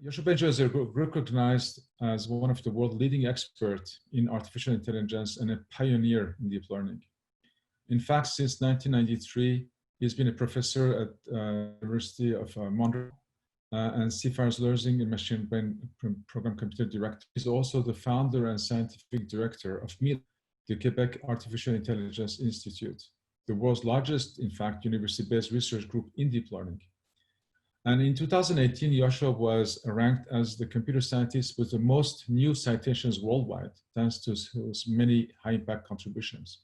Yoshua Bengio is recognized as one of the world's leading experts in artificial intelligence and a pioneer in deep learning. In fact, since 1993, he's been a professor at the University of Montreal and CFAR's Learning and Machine Brain Program Computer Director. He's also the founder and scientific director of Mila, the Quebec Artificial Intelligence Institute, the world's largest, in fact, university-based research group in deep learning. And in 2018, Yoshua was ranked as the computer scientist with the most new citations worldwide, thanks to his many high-impact contributions.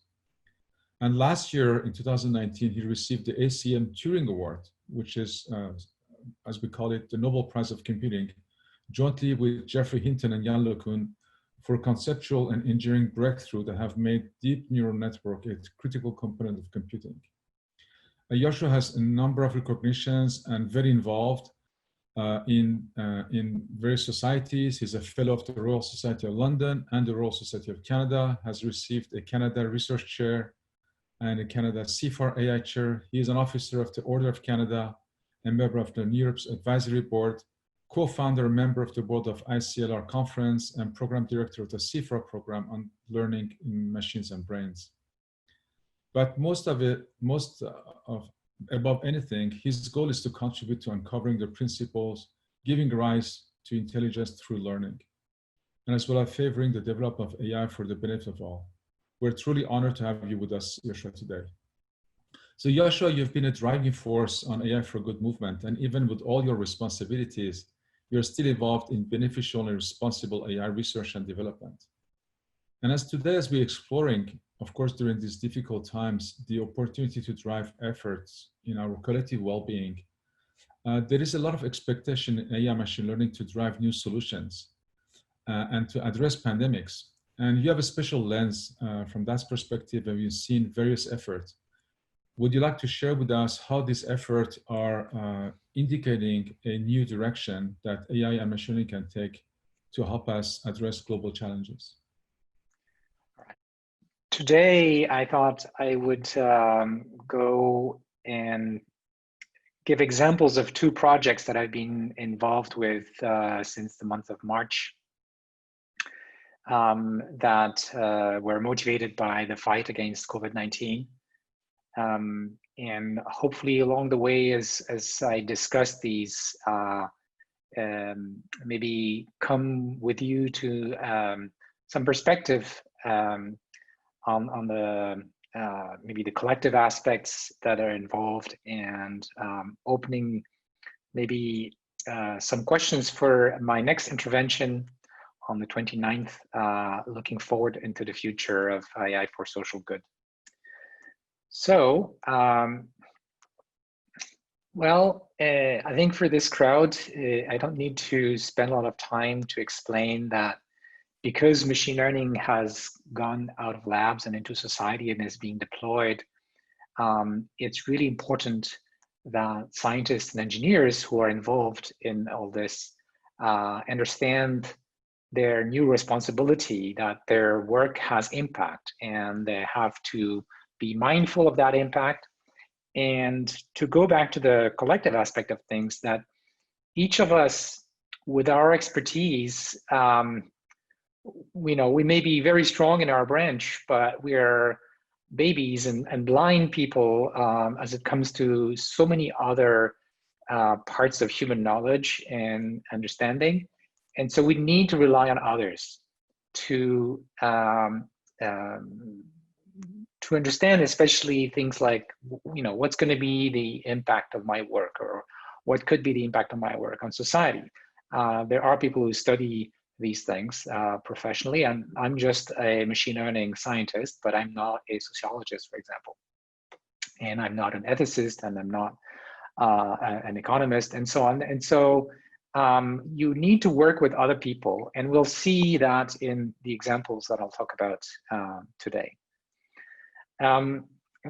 And last year, in 2019, he received the ACM Turing Award, which is, as we call it, the Nobel Prize of Computing, jointly with Jeffrey Hinton and Yann LeCun, for conceptual and engineering breakthrough that have made deep neural network a critical component of computing. Yoshua has a number of recognitions and very involved in various societies. He's a fellow of the Royal Society of London and the Royal Society of Canada, has received a Canada Research Chair and a Canada CFAR AI Chair. He is an officer of the Order of Canada, a member of the NeurIPS Advisory Board, co-founder and member of the board of ICLR Conference, and program director of the CFAR program on learning in machines and brains. But above anything, his goal is to contribute to uncovering the principles giving rise to intelligence through learning, and as well as favoring the development of AI for the benefit of all. We're truly honored to have you with us, Yoshua, today. So Yoshua, you've been a driving force on AI for Good movement, and even with all your responsibilities, you're still involved in beneficial and responsible AI research and development. And as today, as we're exploring, of course, during these difficult times, the opportunity to drive efforts in our collective well-being, there is a lot of expectation in AI machine learning to drive new solutions and to address pandemics. And you have a special lens from that perspective, and we've seen various efforts. Would you like to share with us how these efforts are indicating a new direction that AI and machine learning can take to help us address global challenges? Today, I thought I would go and give examples of two projects that I've been involved with since the month of March that were motivated by the fight against COVID-19. And hopefully along the way, as I discuss these, maybe come with you to some perspective on the maybe the collective aspects that are involved, and opening maybe some questions for my next intervention on the 29th, looking forward into the future of AI for social good. So, well, I think for this crowd, I don't need to spend a lot of time to explain that because machine learning has gone out of labs and into society and is being deployed, it's really important that scientists and engineers who are involved in all this understand their new responsibility, that their work has impact, and they have to be mindful of that impact. And to go back to the collective aspect of things, that each of us, with our expertise, we may be very strong in our branch, but we are babies and blind people as it comes to so many other parts of human knowledge and understanding. And so we need to rely on others to understand, especially things like, what's going to be the impact of my work, or what could be the impact of my work on society. There are people who study these things professionally, and I'm just a machine learning scientist, but I'm not a sociologist, for example, and I'm not an ethicist, and I'm not an economist, and so on. And so you need to work with other people, and we'll see that in the examples that I'll talk about today.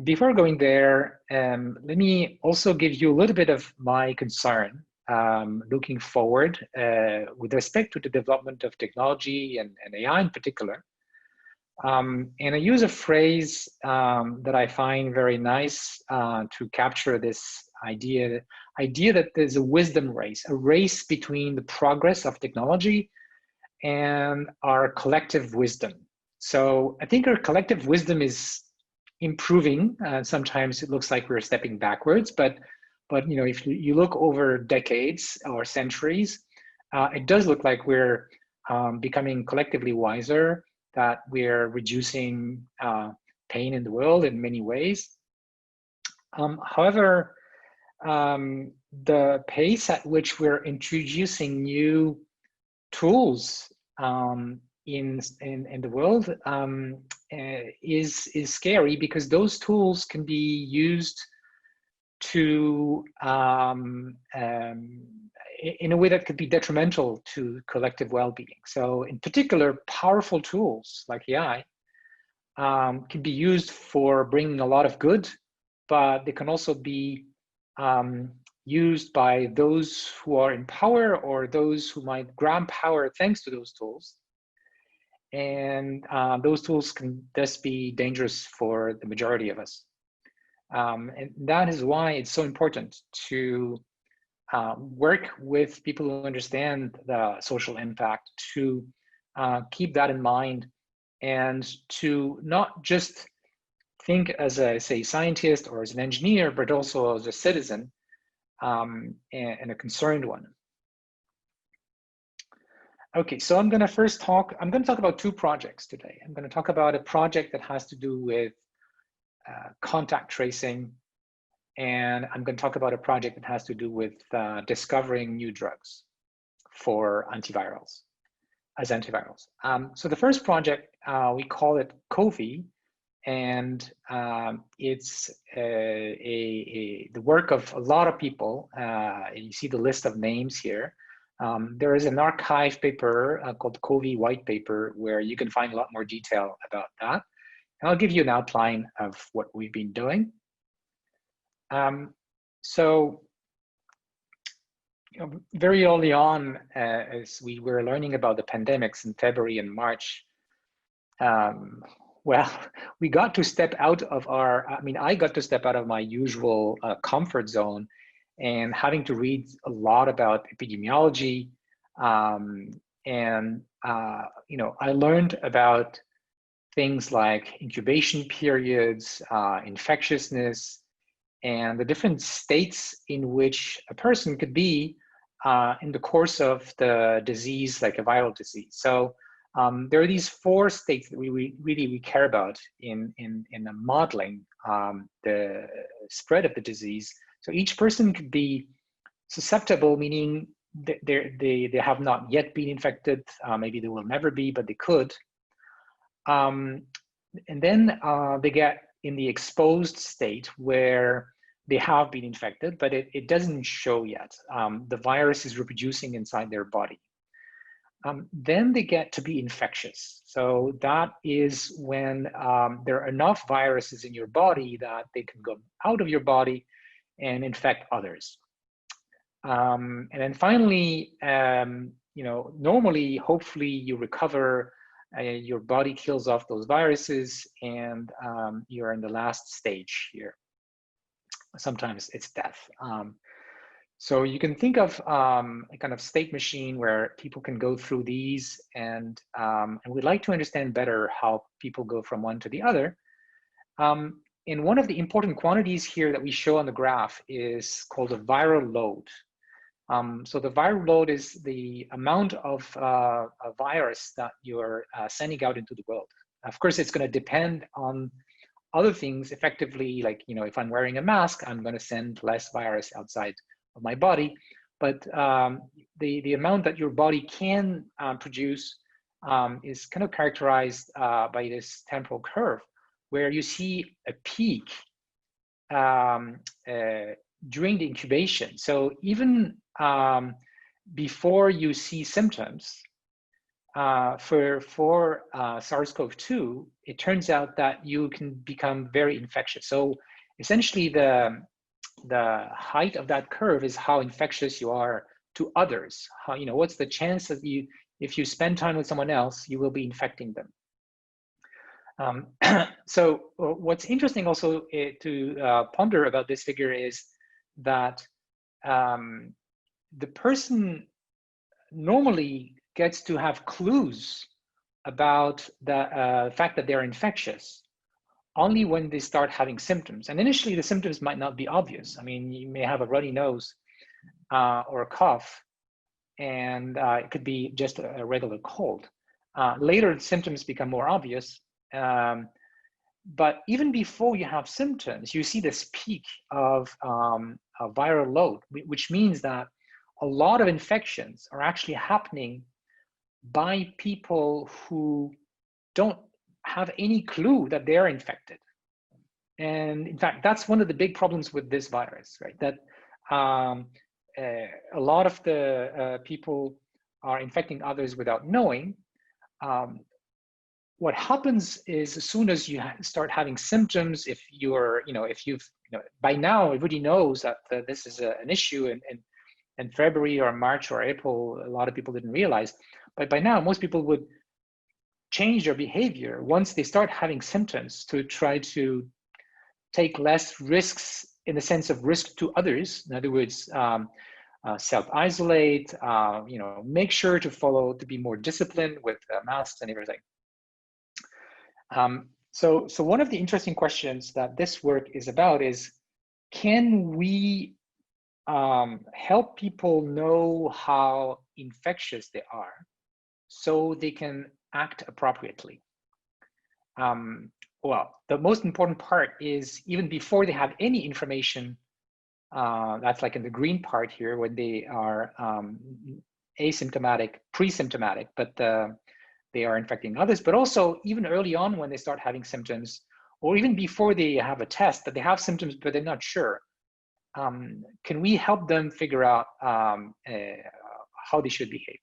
Before going there, let me also give you a little bit of my concern looking forward with respect to the development of technology and AI in particular. And I use a phrase that I find very nice to capture this idea that there's a wisdom race, a race between the progress of technology and our collective wisdom. So I think our collective wisdom is improving. Sometimes it looks like we're stepping backwards, but you know, if you look over decades or centuries, it does look like we're becoming collectively wiser, that we're reducing pain in the world in many ways. However, the pace at which we're introducing new tools in the world is scary, because those tools can be used to in a way that could be detrimental to collective well-being. So in particular, powerful tools like AI can be used for bringing a lot of good, but they can also be used by those who are in power or those who might grab power thanks to those tools. And those tools can thus be dangerous for the majority of us. And that is why it's so important to work with people who understand the social impact, to keep that in mind, and to not just think as a, say, scientist or as an engineer, but also as a citizen and a concerned one. Okay, so I'm going to talk about two projects today. I'm going to talk about a project that has to do with contact tracing, and I'm going to talk about a project that has to do with discovering new drugs for antivirals, as antivirals. So the first project, we call it COVI, and it's the work of a lot of people. You see the list of names here. There is an archive paper called COVI White Paper, where you can find a lot more detail about that. And I'll give you an outline of what we've been doing. So very early on, as we were learning about the pandemics in February and March, well, we got to step out of I got to step out of my usual comfort zone, and having to read a lot about epidemiology. You know, I learned about things like incubation periods, infectiousness, and the different states in which a person could be in the course of the disease, like a viral disease. So there are these 4 states that we care about in the modeling the spread of the disease. So each person could be susceptible, meaning they have not yet been infected. Maybe they will never be, but they could. And then they get in the exposed state, where they have been infected, but it doesn't show yet. The virus is reproducing inside their body. Then they get to be infectious. So that is when there are enough viruses in your body that they can go out of your body and infect others. And then finally, you know, normally, hopefully you recover, your body kills off those viruses, and you're in the last stage here. Sometimes it's death. So you can think of a kind of state machine where people can go through these, and we'd like to understand better how people go from one to the other. And one of the important quantities here that we show on the graph is called a viral load. So the viral load is the amount of a virus that you're sending out into the world. Of course, it's going to depend on other things, effectively, like, you know, if I'm wearing a mask, I'm going to send less virus outside of my body. But the amount that your body can produce is kind of characterized by this temporal curve, where you see a peak during the incubation. So even before you see symptoms for SARS-CoV-2, it turns out that you can become very infectious. So essentially, the height of that curve is how infectious you are to others. How, you know, what's the chance that you, if you spend time with someone else, you will be infecting them. So what's interesting also to ponder about this figure is that the person normally gets to have clues about the fact that they're infectious only when they start having symptoms. And initially, the symptoms might not be obvious. I mean, you may have a runny nose or a cough, and it could be just a regular cold. Later, the symptoms become more obvious. But even before you have symptoms, you see this peak of a viral load, which means that a lot of infections are actually happening by people who don't have any clue that they're infected. And in fact, that's one of the big problems with this virus, right? That a lot of the people are infecting others without knowing. What happens is, as soon as you start having symptoms, if you're, if you've, by now everybody knows that this is an issue, in February or March or April, a lot of people didn't realize, but by now most people would change their behavior once they start having symptoms to try to take less risks in the sense of risk to others. In other words, self-isolate, make sure to be more disciplined with masks and everything. So one of the interesting questions that this work is about is, can we help people know how infectious they are so they can act appropriately? Well, the most important part is, even before they have any information, that's like in the green part here, when they are asymptomatic, pre-symptomatic, but they are infecting others, but also even early on when they start having symptoms, or even before they have a test that they have symptoms but they're not sure, can we help them figure out how they should behave?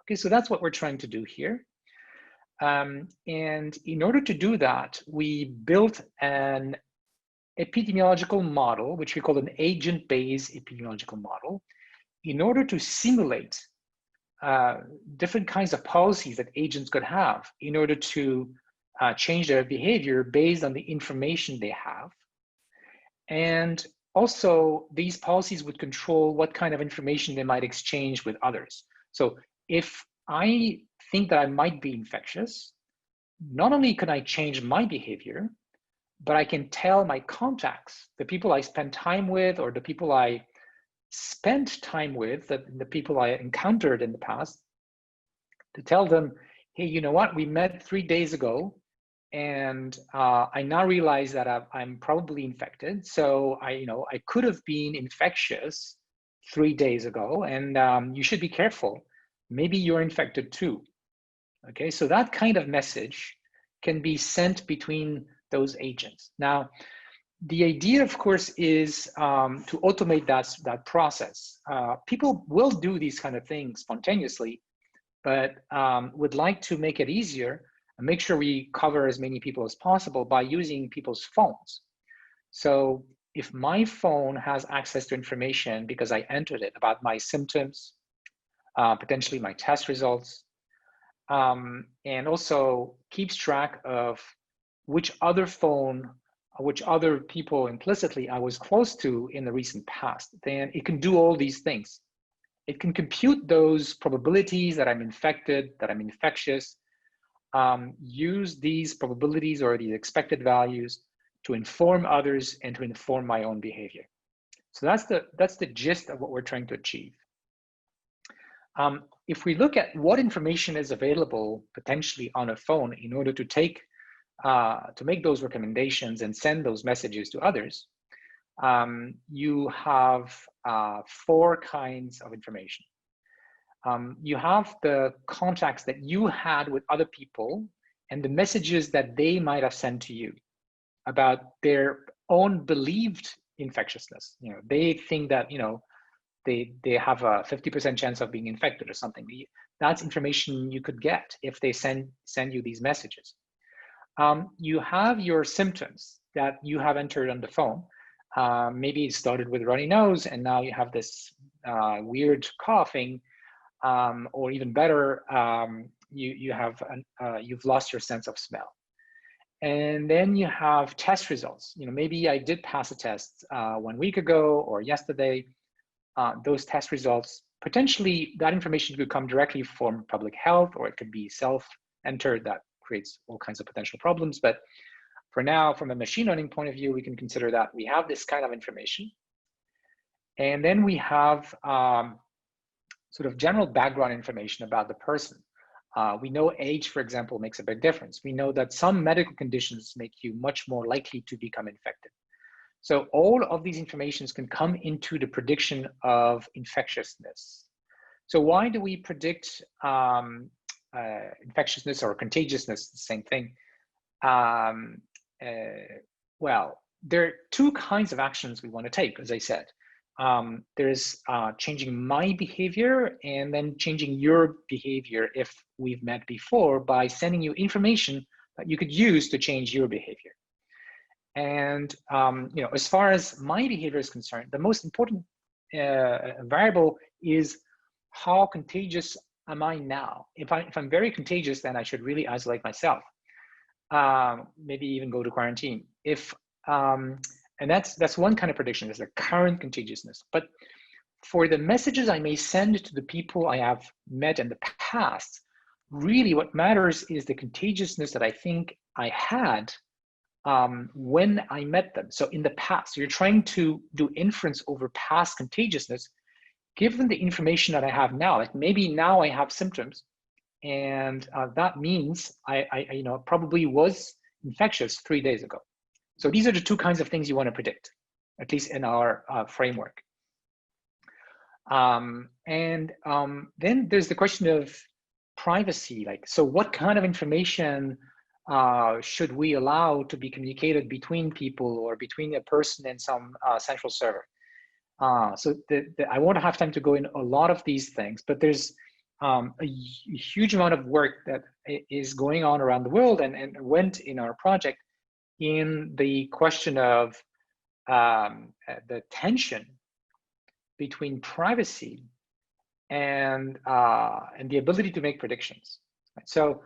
Okay, so that's what we're trying to do here. And in order to do that, we built an epidemiological model, which we call an agent-based epidemiological model, in order to simulate different kinds of policies that agents could have in order to change their behavior based on the information they have. And also, these policies would control what kind of information they might exchange with others. So if I think that I might be infectious, not only can I change my behavior, but I can tell my contacts, the people I spend time with, or the people I spent time with, the people I encountered in the past, to tell them, hey, you know what, we met 3 days ago, and I now realize that I'm probably infected. So I could have been infectious 3 days ago, and you should be careful. Maybe you're infected too. Okay, so that kind of message can be sent between those agents. Now, the idea, of course, is to automate that process. People will do these kind of things spontaneously, but would like to make it easier and make sure we cover as many people as possible by using people's phones. So if my phone has access to information because I entered it about my symptoms, potentially my test results, and also keeps track of which other people implicitly I was close to in the recent past, then it can do all these things. It can compute those probabilities that I'm infected, that I'm infectious, use these probabilities or these expected values to inform others and to inform my own behavior. So that's the gist of what we're trying to achieve. If we look at what information is available potentially on a phone in order to make those recommendations and send those messages to others, you have 4 kinds of information. You have the contacts that you had with other people and the messages that they might have sent to you about their own believed infectiousness. They think that they have a 50% chance of being infected or something. That's information you could get if they send you these messages. You have your symptoms that you have entered on the phone. Maybe it started with runny nose and now you have this weird coughing, or even better, you've lost your sense of smell. And then you have test results. Maybe I did pass a test 1 week ago or yesterday. Those test results, potentially that information could come directly from public health, or it could be self-entered. That creates all kinds of potential problems. But for now, from a machine learning point of view, we can consider that we have this kind of information. And then we have sort of general background information about the person. We know age, for example, makes a big difference. We know that some medical conditions make you much more likely to become infected. So all of these informations can come into the prediction of infectiousness. So why do we predict infectiousness or contagiousness, the same thing? Well, there are two kinds of actions we want to take, as I said. There's changing my behavior and then changing your behavior if we've met before by sending you information that you could use to change your behavior. And as far as my behavior is concerned, the most important variable is how contagious am I now? If I'm very contagious, then I should really isolate myself. Maybe even go to quarantine. And that's one kind of prediction, is the current contagiousness. But for the messages I may send to the people I have met in the past, really what matters is the contagiousness that I think I had when I met them. So in the past, you're trying to do inference over past contagiousness, given the information that I have now. Like maybe now I have symptoms, and that means I probably was infectious 3 days ago. So these are the two kinds of things you want to predict, at least in our framework. Then there's the question of privacy. Like, so what kind of information should we allow to be communicated between people or between a person and some central server? So I won't have time to go in a lot of these things, but there's a huge amount of work that is going on around the world and went in our project in the question of the tension between privacy and the ability to make predictions. So,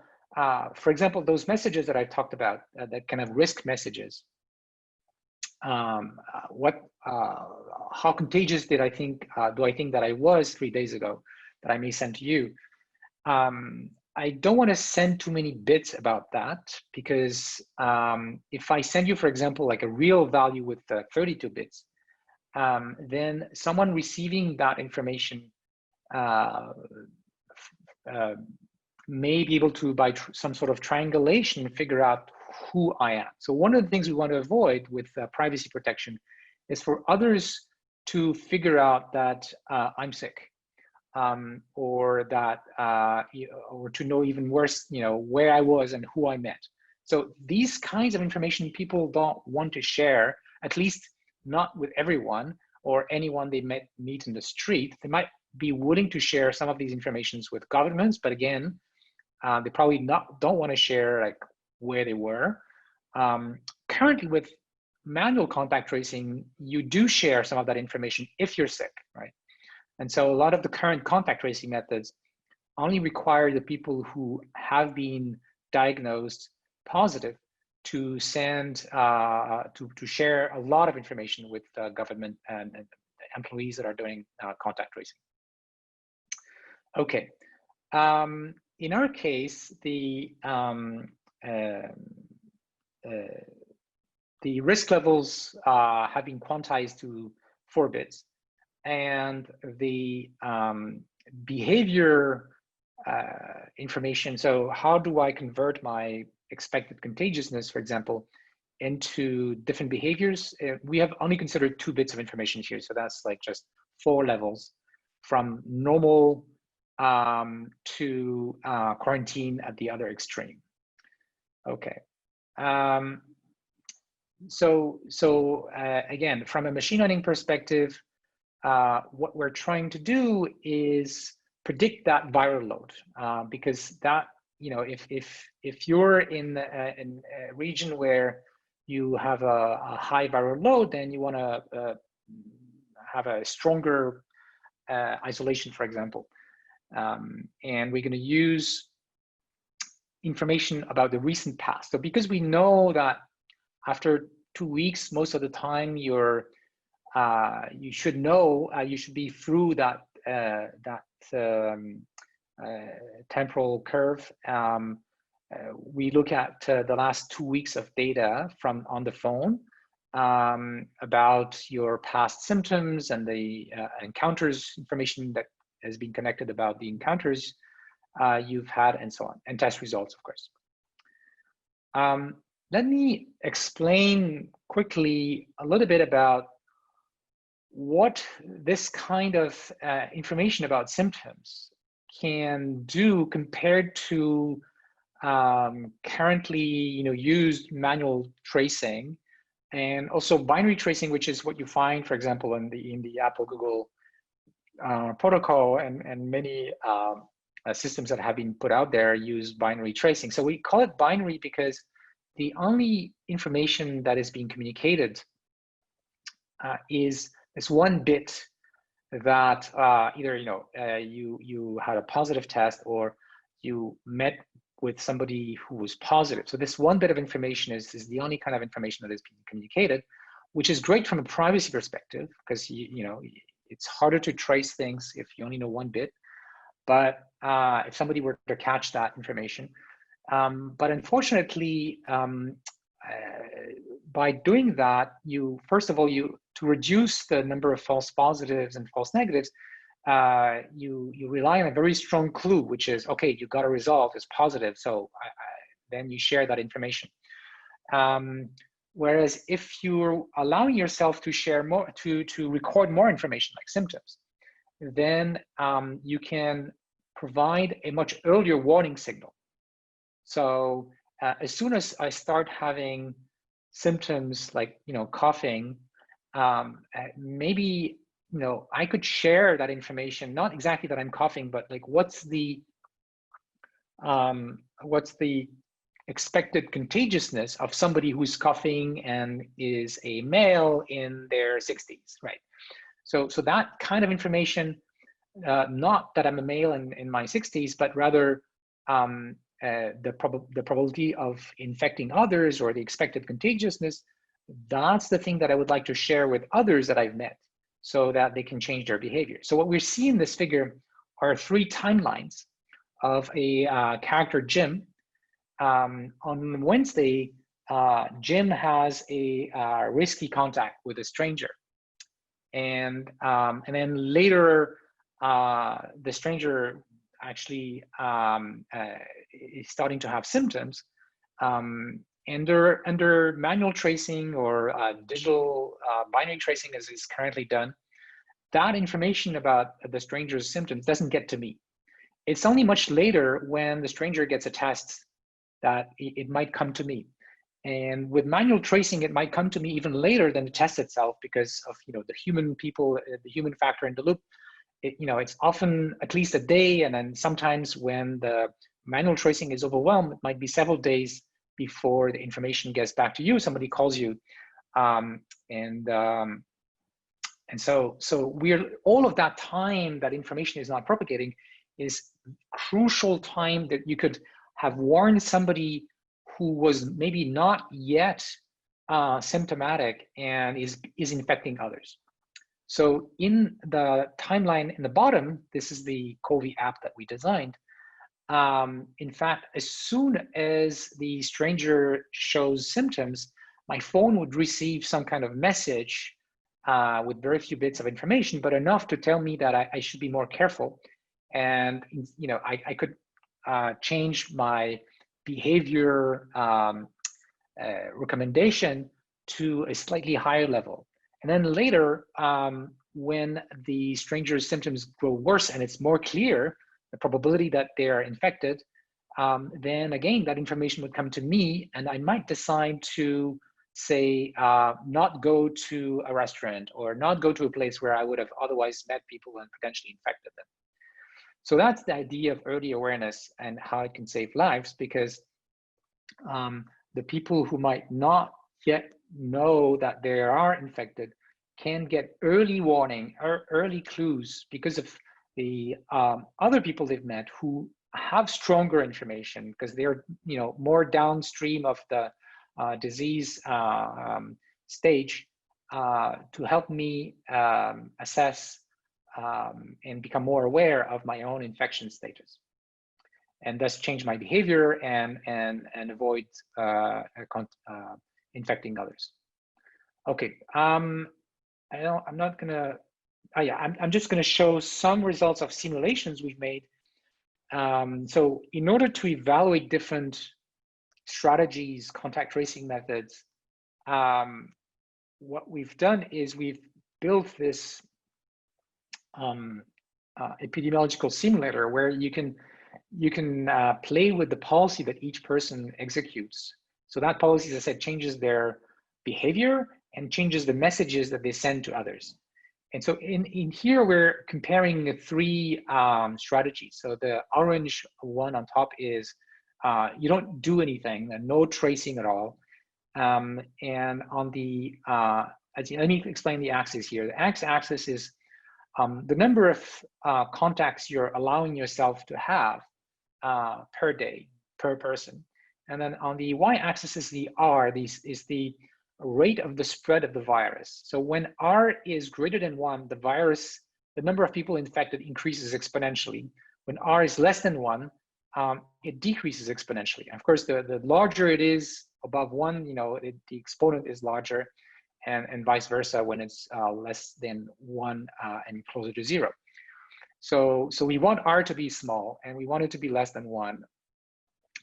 for example, those messages that I talked about, that kind of risk messages, how contagious do I think that I was 3 days ago that I may send to you? I don't want to send too many bits about that, because if I send you, for example, like a real value with 32 bits, then someone receiving that information may be able to, by some sort of triangulation, figure out who I am. So one of the things we want to avoid with privacy protection is for others to figure out that I'm sick. Or that, or to know even worse, where I was and who I met. So these kinds of information people don't want to share, at least not with everyone or anyone they meet in the street. They might be willing to share some of these informations with governments, but again, they probably don't want to share like where they were. Currently, with manual contact tracing, you do share some of that information if you're sick, right? And so a lot of the current contact tracing methods only require the people who have been diagnosed positive to send, to share a lot of information with government and employees that are doing contact tracing. Okay. In our case, the risk levels have been quantized to 4 bits. And the behavior information, so how do I convert my expected contagiousness, for example, into different behaviors? We have only considered 2 bits of information here, so that's like just 4 levels, from normal to quarantine at the other extreme. Okay. Again, from a machine learning perspective, what we're trying to do is predict that viral load, because that, if you're in a region where you have a high viral load, then you want to have a stronger isolation, for example. And we're going to use information about the recent past. So because we know that after 2 weeks, most of the time you should know, you should be through that temporal curve. We look at the last 2 weeks of data from on the phone about your past symptoms and the encounters information that has been connected about the encounters you've had, and so on, and test results, of course. Let me explain quickly a little bit about what this kind of information about symptoms can do compared to currently used manual tracing, and also binary tracing, which is what you find, for example, in the Apple Google protocol, and many systems that have been put out there use binary tracing. So we call it binary because the only information that is being communicated is this one bit that either you had a positive test or you met with somebody who was positive. So this one bit of information is the only kind of information that is being communicated, which is great from a privacy perspective, because it's harder to trace things if you only know one bit. But if somebody were to catch that information, but unfortunately, by doing that, first of all, to reduce the number of false positives and false negatives, you rely on a very strong clue, which is, okay, you got a result, it's positive, so then you share that information. Whereas if you're allowing yourself to share more, to record more information like symptoms, then you can provide a much earlier warning signal. So as soon as I start having symptoms like coughing, maybe I could share that information, not exactly that I'm coughing, but like what's the expected contagiousness of somebody who's coughing and is a male in their 60s, right? So that kind of information, not that I'm a male in my 60s, but rather the probability of infecting others or the expected contagiousness, that's the thing that I would like to share with others that I've met so that they can change their behavior. So what we see in this figure are 3 timelines of a character, Jim. On Wednesday, Jim has a risky contact with a stranger. And then later, the stranger actually is starting to have symptoms. Under manual tracing or digital binary tracing, as is currently done, that information about the stranger's symptoms doesn't get to me. It's only much later when the stranger gets a test that it might come to me. And with manual tracing, it might come to me even later than the test itself, because of the human factor in the loop. It's often at least a day, and then sometimes when the manual tracing is overwhelmed, it might be several days before the information gets back to you. Somebody calls you, and so we're all of that time that information is not propagating is crucial time that you could have warned somebody who was maybe not yet symptomatic and is infecting others. So in the timeline in the bottom, this is the COVID app that we designed. In fact, as soon as the stranger shows symptoms, my phone would receive some kind of message with very few bits of information, but enough to tell me that I should be more careful. And I could change my behavior recommendation to a slightly higher level. And then later, when the stranger's symptoms grow worse and it's more clear, the probability that they're infected, then again, that information would come to me, and I might decide to say, not go to a restaurant or not go to a place where I would have otherwise met people and potentially infected them. So that's the idea of early awareness and how it can save lives, because the people who might not yet know that they are infected can get early warning or early clues because of the other people they've met who have stronger information because they're more downstream of the disease stage to help me assess and become more aware of my own infection status, and thus change my behavior and avoid infecting others. Okay, I'm not gonna. I'm just gonna show some results of simulations we've made. So in order to evaluate different strategies, contact tracing methods, what we've done is we've built this epidemiological simulator where you can play with the policy that each person executes. So that policy, as I said, changes their behavior and changes the messages that they send to others. And so in here, we're comparing three strategies. So the orange one on top is you don't do anything, no tracing at all. And on the, let me explain the axis here. The x-axis is the number of contacts you're allowing yourself to have per day, per person. And then on the y-axis is the R, is the rate of the spread of the virus. So when R is greater than 1, the virus, the number of people infected increases exponentially. When R is less than 1, it decreases exponentially. And of course, the larger it is above 1, the exponent is larger, and vice versa when it's less than 1 and closer to 0. So we want R to be small, and we want it to be less than 1.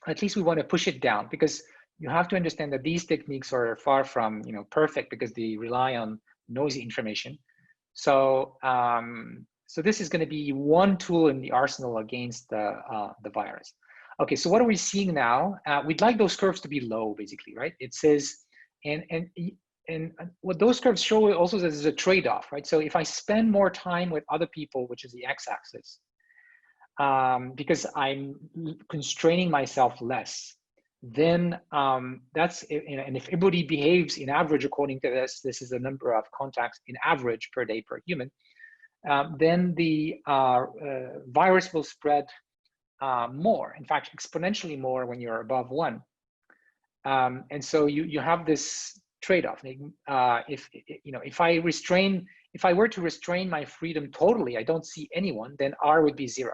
At least we want to push it down, because you have to understand that these techniques are far from perfect, because they rely on noisy information. So so this is going to be one tool in the arsenal against the virus. Okay, so what are we seeing now? We'd like those curves to be low, basically, right? It says, and what those curves show also is there's a trade-off, right? So if I spend more time with other people, which is the x-axis, because I'm constraining myself less, then that's, and if everybody behaves in average according to this is the number of contacts in average per day per human, then the virus will spread more, in fact, exponentially more when you're above 1. And so you have this trade-off. If I were to restrain my freedom totally, I don't see anyone, then R would be 0.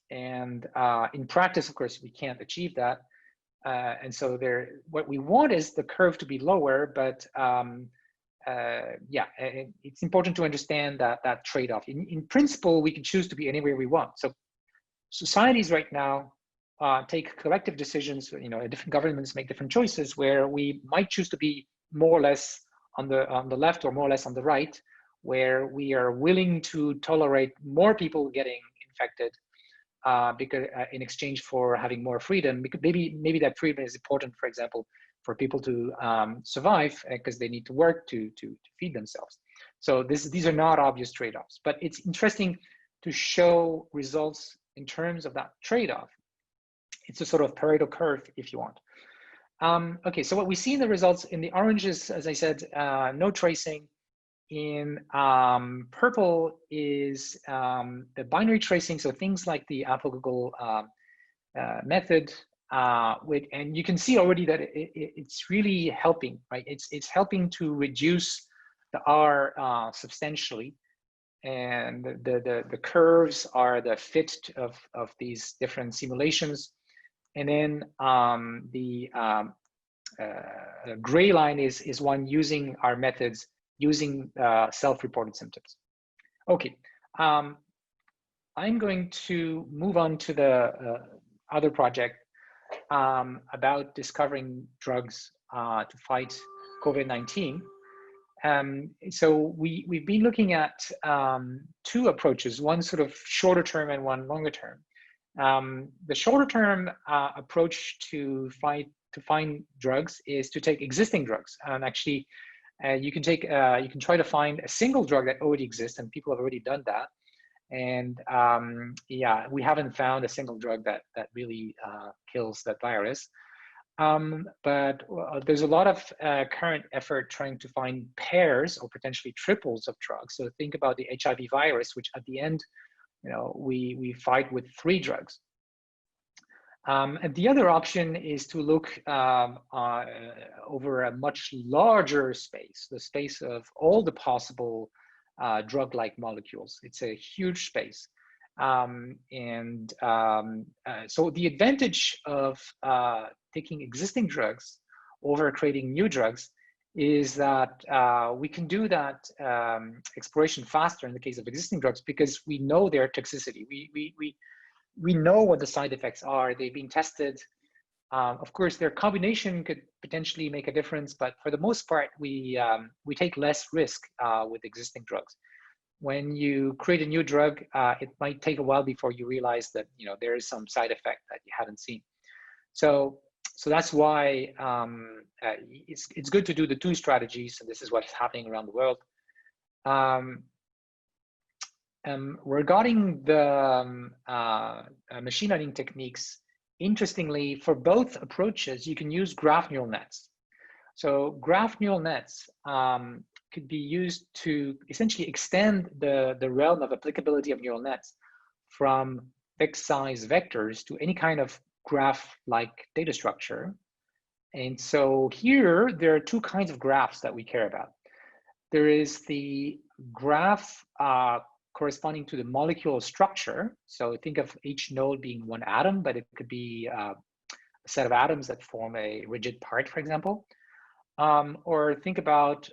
And in practice, of course, we can't achieve that. And so what we want is the curve to be lower, but yeah, it's important to understand that trade-off. In principle, we can choose to be anywhere we want. So societies right now take collective decisions. Different governments make different choices where we might choose to be more or less on the left or more or less on the right, where we are willing to tolerate more people getting infected because in exchange for having more freedom, because maybe that freedom is important, for example, for people to survive because they need to work to feed themselves. So these are not obvious trade-offs, but it's interesting to show results in terms of that trade-off. It's a sort of Pareto curve, if you want. Okay, so what we see in the results in the oranges, as I said, no tracing. In purple is the binary tracing, so things like the Apple-Google method, and you can see already that it's really helping, right? It's helping to reduce the R substantially, and the curves are the fit of these different simulations, and then the gray line is one using our methods, using self-reported symptoms. Okay, I'm going to move on to the other project about discovering drugs to fight COVID-19. So we've been looking at two approaches, one sort of shorter term and one longer term. The shorter term approach to find drugs is to take existing drugs, and actually you can try to find a single drug that already exists, and people have already done that. And yeah, we haven't found a single drug that really kills that virus. But there's a lot of current effort trying to find pairs or potentially triples of drugs. So think about the HIV virus, which at the end we fight with 3 drugs. And the other option is to look over a much larger space, the space of all the possible drug-like molecules. It's a huge space. So the advantage of taking existing drugs over creating new drugs is that we can do that exploration faster in the case of existing drugs because we know their toxicity. We know what the side effects are. They've been tested. Of course, their combination could potentially make a difference, but for the most part, we take less risk with existing drugs. When you create a new drug, it might take a while before you realize that there is some side effect that you haven't seen. So that's why it's good to do the 2 strategies, and this is what's happening around the world. Regarding the machine learning techniques, interestingly, for both approaches, you can use graph neural nets. So graph neural nets could be used to essentially extend the realm of applicability of neural nets from fixed size vectors to any kind of graph-like data structure. And so here, there are 2 kinds of graphs that we care about. There is the graph corresponding to the molecular structure. So think of each node being 1 atom, but it could be a set of atoms that form a rigid part, for example. Or think about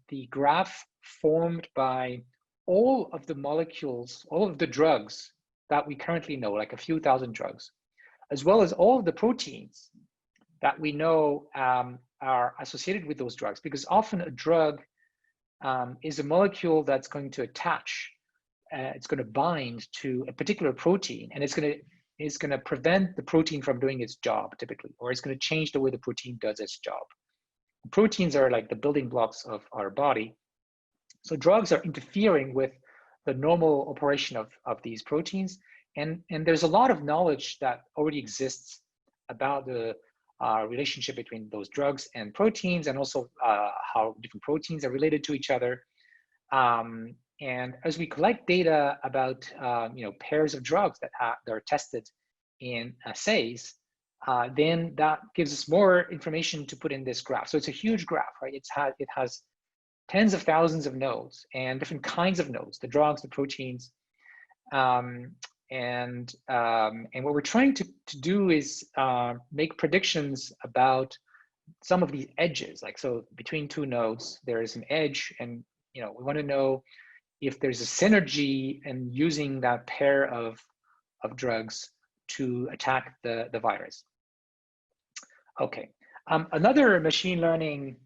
the graph formed by all of the molecules, all of the drugs that we currently know, like a few thousand drugs, as well as all of the proteins that we know are associated with those drugs, because often a drug is a molecule that's going to attach, it's going to bind to a particular protein, and it's going to prevent the protein from doing its job typically, or it's going to change the way the protein does its job. Proteins are like the building blocks of our body. So drugs are interfering with the normal operation of these proteins. And there's a lot of knowledge that already exists about the relationship between those drugs and proteins, and also how different proteins are related to each other. And as we collect data about pairs of drugs that are tested in assays, then that gives us more information to put in this graph. So it's a huge graph, right? It has tens of thousands of nodes and different kinds of nodes, the drugs, the proteins. And what we're trying to do is make predictions about some of these edges. Like, so between 2 nodes, there is an edge, and we want to know if there's a synergy in using that pair of drugs to attack the virus. Okay, another machine learning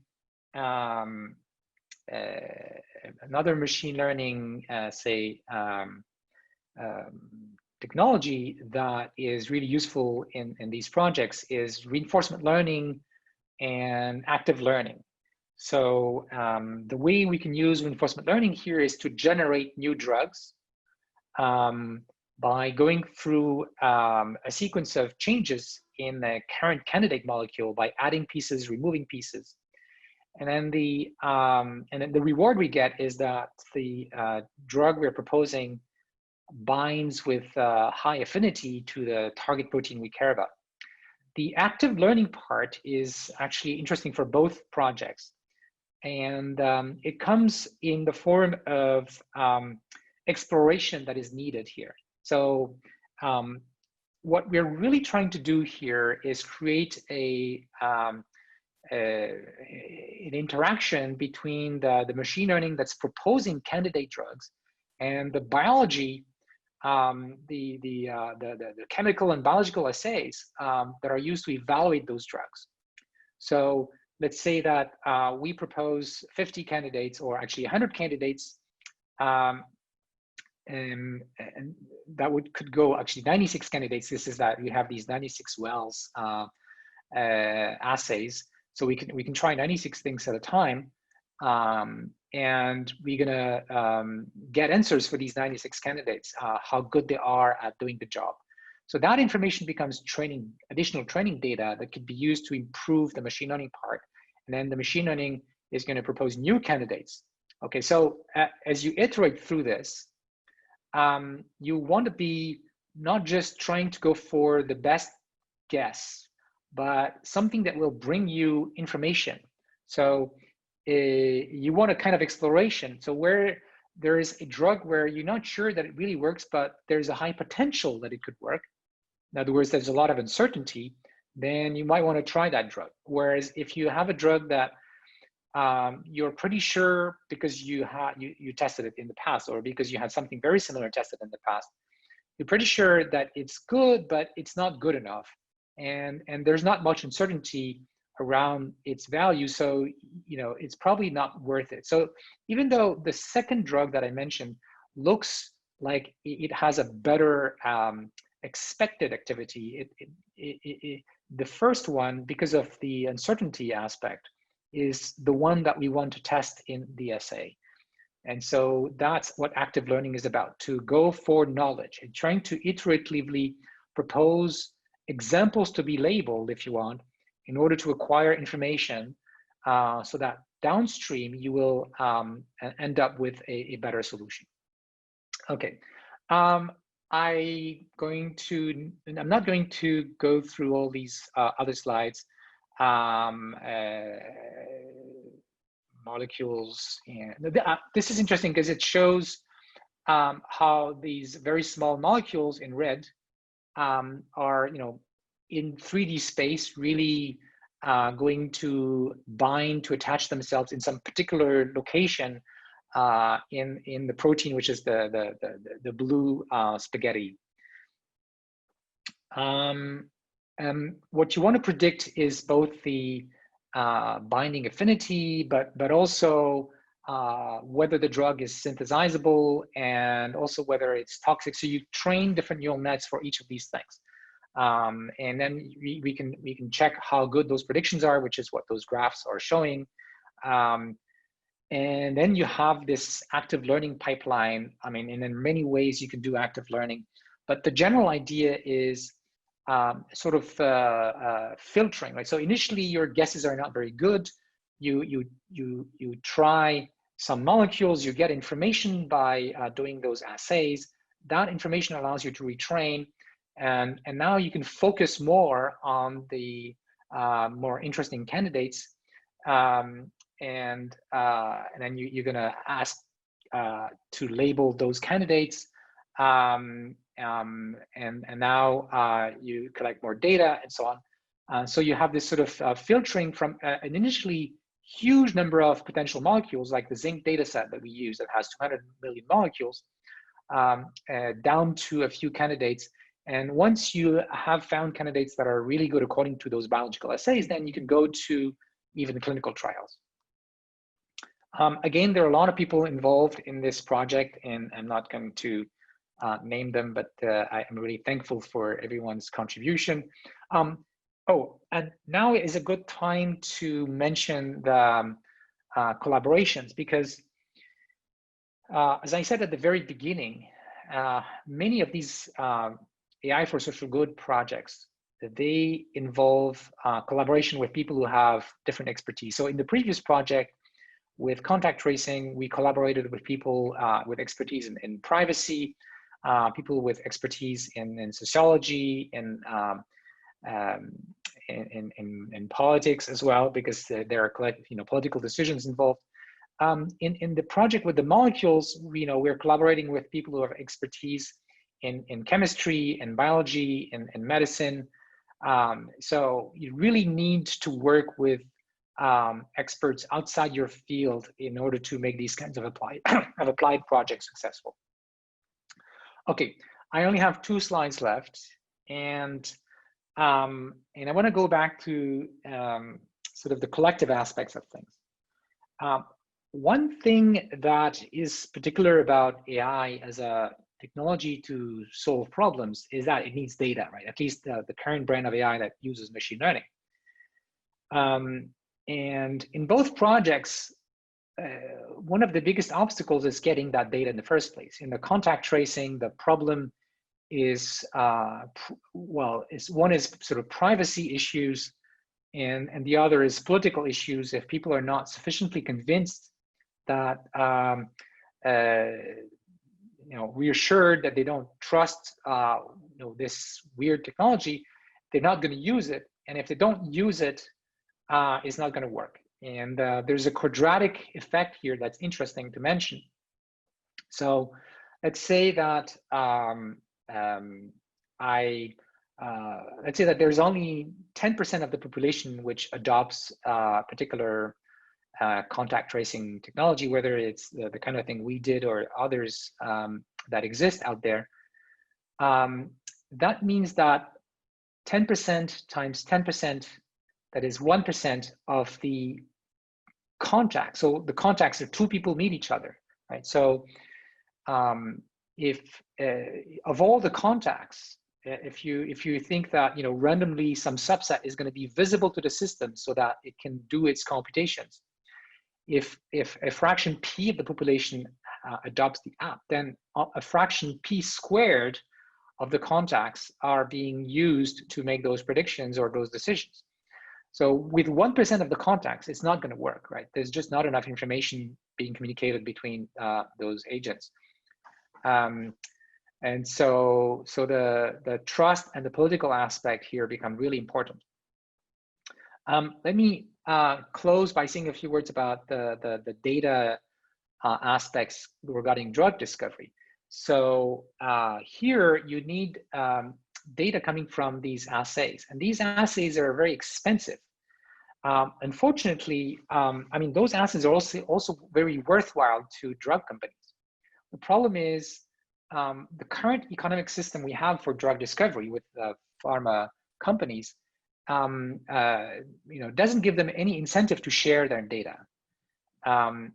technology that is really useful in these projects is reinforcement learning and active learning. So the way we can use reinforcement learning here is to generate new drugs by going through a sequence of changes in the current candidate molecule by adding pieces, removing pieces. And then the reward we get is that the drug we're proposing binds with high affinity to the target protein we care about. The active learning part is actually interesting for both projects. And it comes in the form of exploration that is needed here. So what we're really trying to do here is create an interaction between the machine learning that's proposing candidate drugs and the biology, the chemical and biological assays that are used to evaluate those drugs. So let's say that we propose 50 candidates, or actually 100 candidates, and that could go actually 96 candidates. This is that we have these 96 wells assays, so we can try 96 things at a time, and we're gonna get answers for these 96 candidates, how good they are at doing the job. So that information becomes additional training data that could be used to improve the machine learning part. And then the machine learning is going to propose new candidates. Okay, so as you iterate through this, you want to be not just trying to go for the best guess, but something that will bring you information. So you want a kind of exploration. So where there is a drug where you're not sure that it really works, but there's a high potential that it could work. In other words, there's a lot of uncertainty, then you might want to try that drug. Whereas if you have a drug that you're pretty sure because you tested it in the past, or because you had something very similar tested in the past, you're pretty sure that it's good, but it's not good enough. And there's not much uncertainty around its value. So, it's probably not worth it. So even though the second drug that I mentioned looks like it has a better expected activity, the first one, because of the uncertainty aspect, is the one that we want to test in the assay. And so that's what active learning is about, to go for knowledge and trying to iteratively propose examples to be labeled, if you want, in order to acquire information so that downstream you will end up with a better solution. Okay. I'm not going to go through all these other slides. Molecules, and this is interesting because it shows how these very small molecules in red are, in 3D space, really going to bind, to attach themselves in some particular location in the protein, which is the blue spaghetti. What you want to predict is both the binding affinity, but also whether the drug is synthesizable, and also whether it's toxic. So you train different neural nets for each of these things. And then we can check how good those predictions are, which is what those graphs are showing. And then you have this active learning pipeline. I mean, and in many ways you can do active learning, but the general idea is sort of filtering, right? So initially your guesses are not very good. You try some molecules, you get information by doing those assays. That information allows you to retrain, and now you can focus more on the more interesting candidates, and then you're gonna ask to label those candidates. And now you collect more data and so on. So you have this sort of filtering from an initially huge number of potential molecules, like the zinc data set that we use that has 200 million molecules, down to a few candidates. And once you have found candidates that are really good according to those biological assays, then you can go to even clinical trials. Again, there are a lot of people involved in this project, and I'm not going to name them, but I'm really thankful for everyone's contribution. Oh, and now is a good time to mention the collaborations, because as I said at the very beginning, many of these AI for social good projects, they involve collaboration with people who have different expertise. So in the previous project with contact tracing, we collaborated with people with expertise in privacy, people with expertise in sociology, in politics as well, because there are political decisions involved. In the project with the molecules, we're collaborating with people who have expertise in chemistry and biology and medicine. So you really need to work with experts outside your field in order to make these kinds of applied projects successful. Okay, I only have 2 slides left, and I want to go back to sort of the collective aspects of things. One thing that is particular about AI as a technology to solve problems is that it needs data, right? At least the current brand of AI that uses machine learning. And in both projects, one of the biggest obstacles is getting that data in the first place. In the contact tracing, the problem is, one is sort of privacy issues, and the other is political issues. If people are not sufficiently convinced that reassured that they don't trust this weird technology, they're not going to use it. And if they don't use it, it's not going to work. And there's a quadratic effect here that's interesting to mention. So let's say that let's say that there's only 10% of the population which adopts particular contact tracing technology, whether it's the kind of thing we did or others that exist out there. That means that 10% times 10%, that is 1% of the contacts. So the contacts are two people meet each other, right? So if of all the contacts, if you think that randomly some subset is going to be visible to the system so that it can do its computations, if a fraction p of the population adopts the app, then a fraction p squared of the contacts are being used to make those predictions or those decisions. So with 1% of the contacts, it's not going to work, right? There's just not enough information being communicated between those agents. And so the trust and the political aspect here become really important. Let me close by saying a few words about the data aspects regarding drug discovery. So here you need data coming from these assays, and these assays are very expensive. Unfortunately, I mean, those assays are also very worthwhile to drug companies. The problem is the current economic system we have for drug discovery with pharma companies, doesn't give them any incentive to share their data.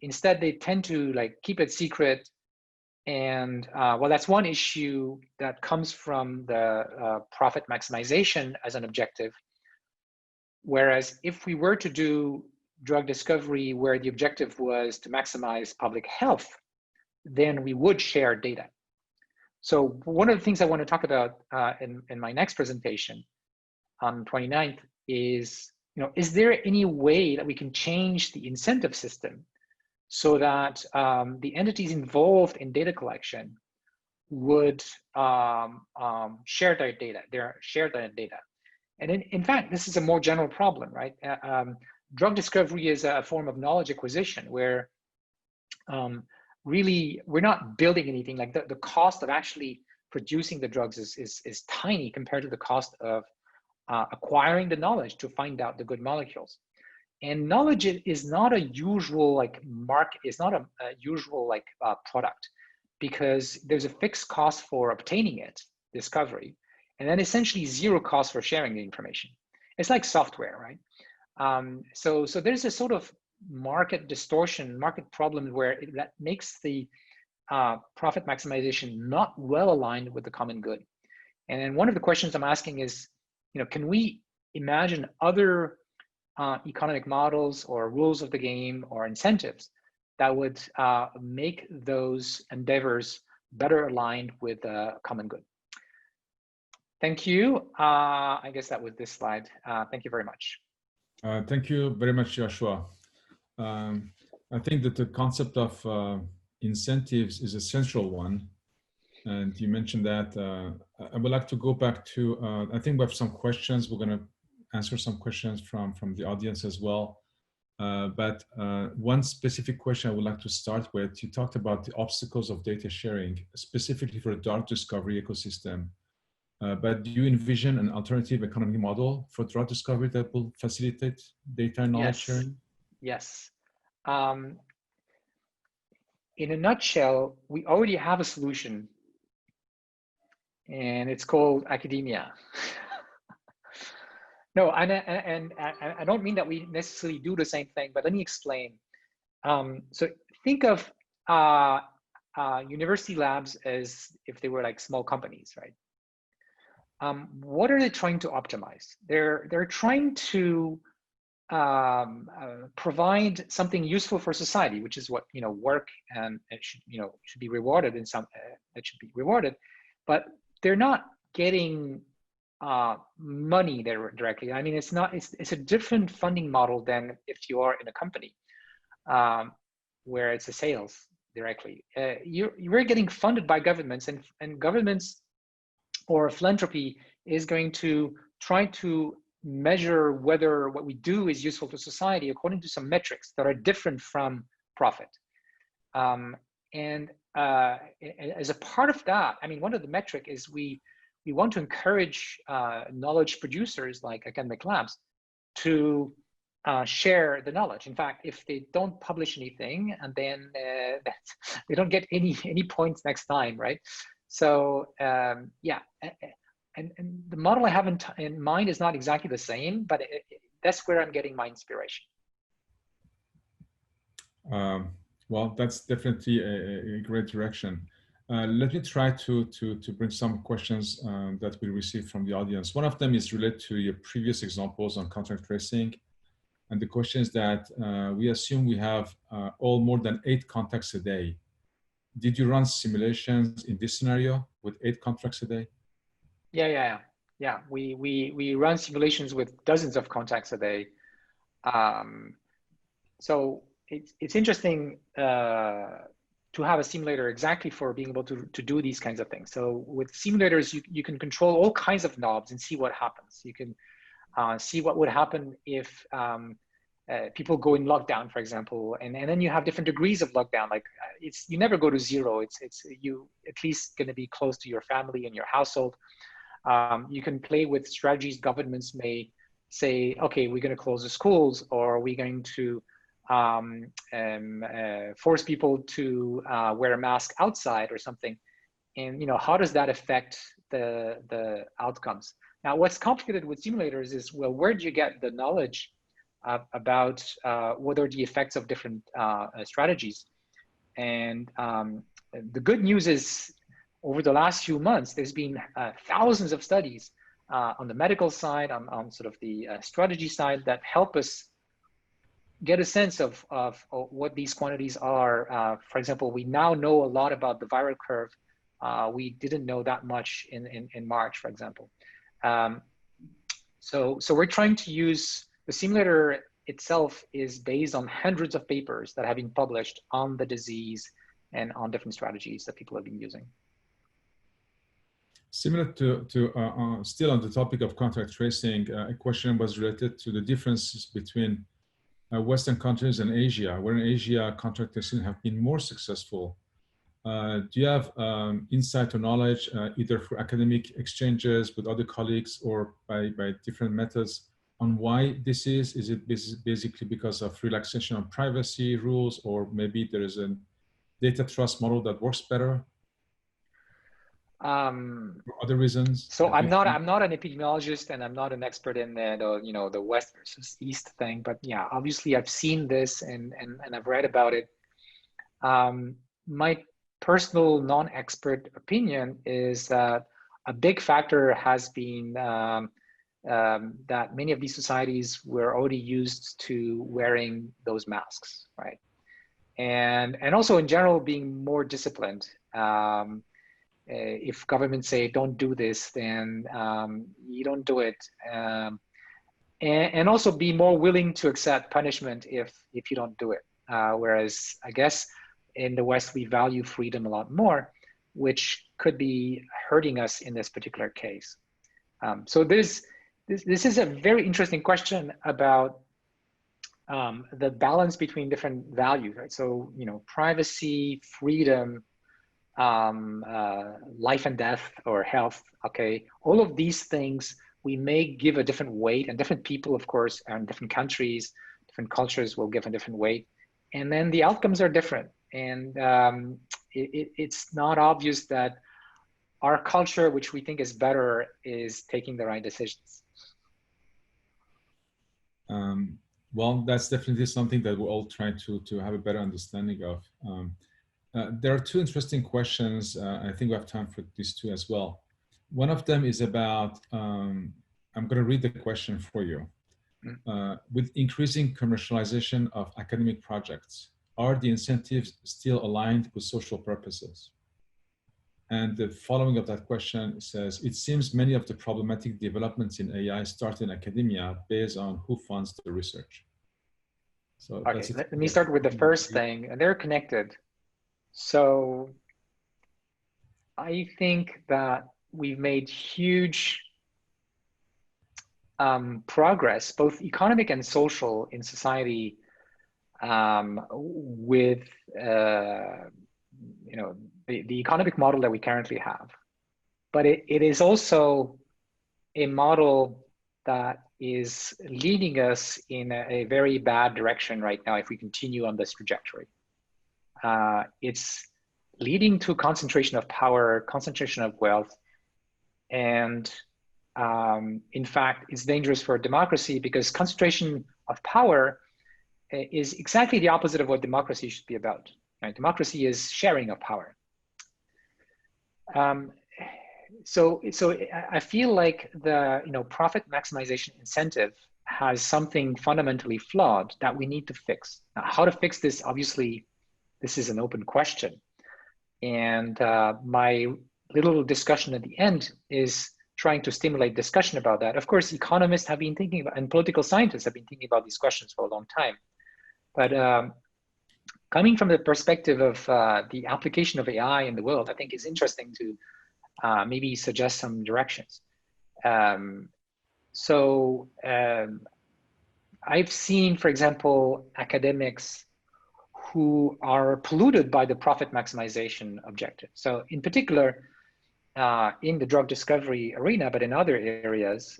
Instead, they tend to keep it secret. And well, that's one issue that comes from the profit maximization as an objective. Whereas if we were to do drug discovery where the objective was to maximize public health, then we would share data. So one of the things I want to talk about in my next presentation on 29th is, is there any way that we can change the incentive system so that the entities involved in data collection would share their data. And in fact, this is a more general problem, right? Drug discovery is a form of knowledge acquisition where really we're not building anything. Like the cost of actually producing the drugs is tiny compared to the cost of acquiring the knowledge to find out the good molecules. And knowledge is not a usual market, it's not a usual product, because there's a fixed cost for obtaining it, discovery, and then essentially zero cost for sharing the information. It's like software, right? So there's a sort of market distortion, market problem where that makes the profit maximization not well aligned with the common good. And then one of the questions I'm asking is, can we imagine other economic models or rules of the game or incentives that would make those endeavors better aligned with the common good? Thank you. I guess that was this slide. Thank you very much. Thank you very much, Joshua. I think that the concept of incentives is a central one. And you mentioned that. I would like to go back to, I think we have some questions. We're going to answer some questions from the audience as well. But one specific question I would like to start with, you talked about the obstacles of data sharing, specifically for the drug discovery ecosystem. But do you envision an alternative economic model for drug discovery that will facilitate data and knowledge sharing? Yes. In a nutshell, we already have a solution, and it's called academia. No, and I don't mean that we necessarily do the same thing, but let me explain. So think of university labs as if they were like small companies, right? What are they trying to optimize? They're trying to provide something useful for society, which is what work, and it should be rewarded in some. It should be rewarded, but they're not getting money there directly. I mean, it's a different funding model than if you are in a company where it's a sales directly. You're getting funded by governments, and governments or philanthropy is going to try to measure whether what we do is useful to society according to some metrics that are different from profit. And as a part of that, I mean, one of the metric is we want to encourage knowledge producers like academic labs to share the knowledge. In fact, if they don't publish anything, and then they don't get any points next time, right? So yeah, and the model I have in mind is not exactly the same, but that's where I'm getting my inspiration. Well, that's definitely a great direction. Let me try to bring some questions that we received from the audience. One of them is related to your previous examples on contact tracing. And the question is that we assume we have all more than 8 contacts a day. Did you run simulations in this scenario with 8 contacts a day? Yeah. We run simulations with dozens of contacts a day. So it's interesting to have a simulator exactly for being able to do these kinds of things. So with simulators, you can control all kinds of knobs and see what happens. You can see what would happen if people go in lockdown, for example, and then you have different degrees of lockdown. Like you never go to 0. It's you at least going to be close to your family and your household. You can play with strategies. Governments may say, okay, we're going to close the schools, or we're going to force people to wear a mask outside or something. And how does that affect the outcomes? Now, what's complicated with simulators is, well, where do you get the knowledge about what are the effects of different strategies? And the good news is, over the last few months, there's been thousands of studies on the medical side, on sort of the strategy side, that help us get a sense of what these quantities are. For example, we now know a lot about the viral curve. We didn't know that much in March, for example. So we're trying to use the simulator itself is based on hundreds of papers that have been published on the disease and on different strategies that people have been using. Similar to still on the topic of contact tracing, a question was related to the differences between Western countries and Asia, where in Asia contact tracing have been more successful. Do you have insight or knowledge, either through academic exchanges with other colleagues or by different methods, on why this is? Is it basically because of relaxation on privacy rules, or maybe there is a data trust model that works better? For other reasons? So I'm not an epidemiologist, and I'm not an expert in the West versus East thing. But yeah, obviously I've seen this and I've read about it. My personal non-expert opinion is that a big factor has been that many of these societies were already used to wearing those masks, right? And also in general being more disciplined. If governments say don't do this, then you don't do it, and also be more willing to accept punishment if you don't do it. Whereas I guess in the West we value freedom a lot more, which could be hurting us in this particular case. So this is a very interesting question about the balance between different values, right? So privacy, freedom, life and death or health, okay, all of these things we may give a different weight, and different people, of course, and different countries, different cultures will give a different weight, and then the outcomes are different. And it's not obvious that our culture, which we think is better, is taking the right decisions. Well, that's definitely something that we're all trying to have a better understanding of. There are 2 interesting questions. I think we have time for these 2 as well. One of them is about, I'm going to read the question for you. With increasing commercialization of academic projects, are the incentives still aligned with social purposes? And the following of that question says, it seems many of the problematic developments in AI start in academia based on who funds the research. So okay, let me start with the first thing, and they're connected. So I think that we've made huge progress, both economic and social, in society with the economic model that we currently have. But it is also a model that is leading us in a very bad direction right now if we continue on this trajectory. It's leading to concentration of power, concentration of wealth, and in fact, it's dangerous for democracy because concentration of power is exactly the opposite of what democracy should be about. Right? Democracy is sharing of power. So I feel like the profit maximization incentive has something fundamentally flawed that we need to fix. Now, how to fix this? Obviously, this is an open question. And my little discussion at the end is trying to stimulate discussion about that. Of course, economists have been thinking about, and political scientists have been thinking about these questions for a long time. But coming from the perspective of the application of AI in the world, I think is interesting to maybe suggest some directions. I've seen, for example, academics who are polluted by the profit maximization objective. So in particular, in the drug discovery arena, but in other areas,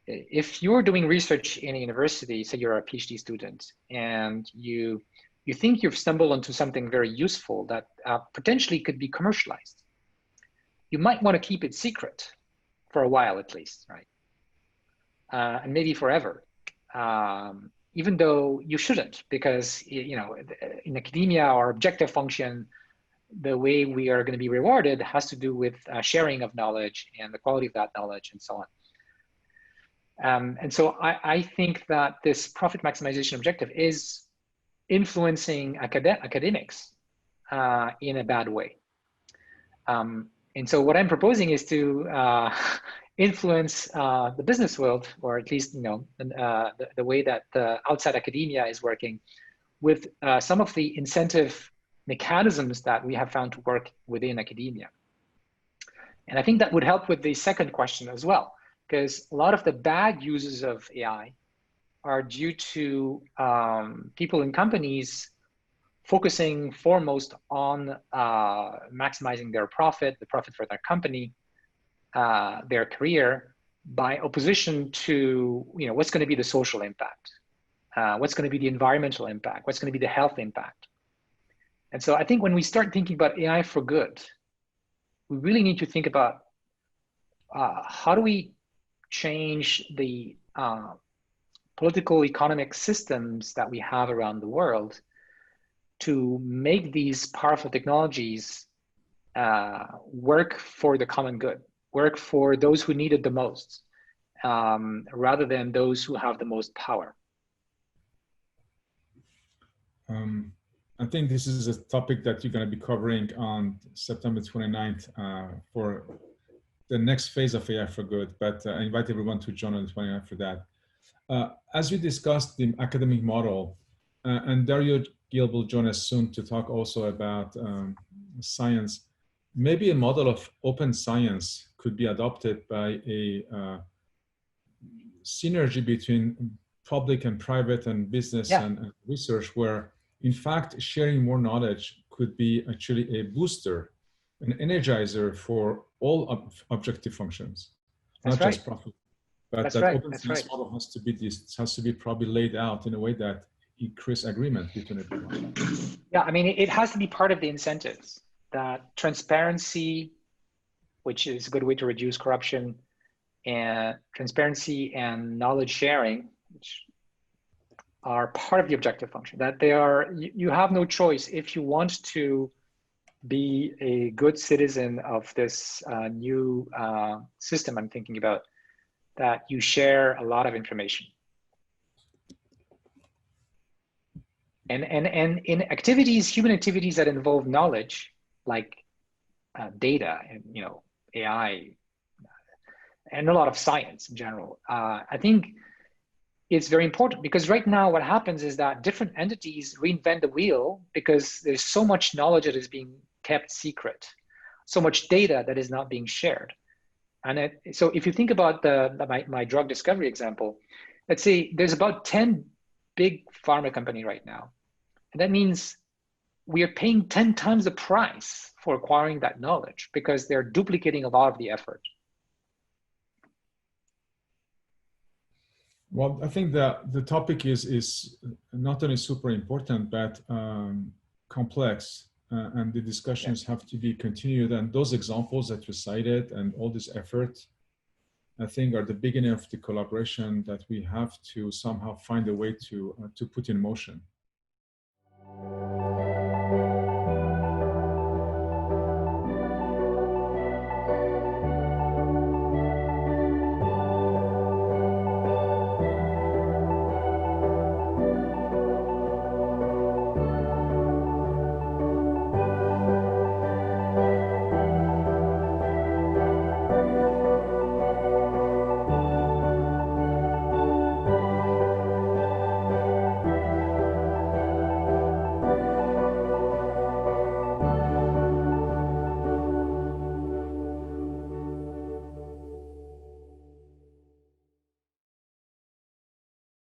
if you're doing research in a university, say you're a PhD student, and you think you've stumbled onto something very useful that potentially could be commercialized, you might want to keep it secret for a while at least, right? And maybe forever, even though you shouldn't, because in academia, our objective function, the way we are going to be rewarded, has to do with sharing of knowledge and the quality of that knowledge and so on. And so I think that this profit maximization objective is influencing academics in a bad way. And so what I'm proposing is to influence the business world, or at least the way that outside academia is working, with some of the incentive mechanisms that we have found to work within academia. And I think that would help with the second question as well, because a lot of the bad uses of AI are due to people in companies focusing foremost on maximizing their profit, the profit for their company, their career, by opposition to what's going to be the social impact, what's going to be the environmental impact, what's going to be the health impact. And so I think when we start thinking about AI for good, we really need to think about how do we change the political economic systems that we have around the world to make these powerful technologies work for the common good, work for those who need it the most, rather than those who have the most power. I think this is a topic that you're going to be covering on September 29th for the next phase of AI for Good, but I invite everyone to join on the 29th for that. As we discussed the academic model, and Dario Gil will join us soon to talk also about science, maybe a model of open science could be adopted by a synergy between public and private and business and research, where in fact sharing more knowledge could be actually a booster, an energizer for all objective functions, not just profit. But that open science model has to be probably laid out in a way that increase agreement between everyone. Yeah, I mean, it has to be part of the incentives. That transparency, which is a good way to reduce corruption, and transparency and knowledge sharing, which are part of the objective function. That they are, you have no choice if you want to be a good citizen of this new system I'm thinking about, that you share a lot of information. And in activities, human activities that involve knowledge, like data and AI, and a lot of science in general, I think it's very important, because right now what happens is that different entities reinvent the wheel because there's so much knowledge that is being kept secret, so much data that is not being shared. And so if you think about my drug discovery example, let's say there's about 10 big pharma company right now. And that means we are paying 10 times the price for acquiring that knowledge because they're duplicating a lot of the effort. Well, I think that the topic is not only super important, but complex, and the discussions have to be continued. And those examples that you cited and all this effort, I think, are the beginning of the collaboration that we have to somehow find a way to put in motion.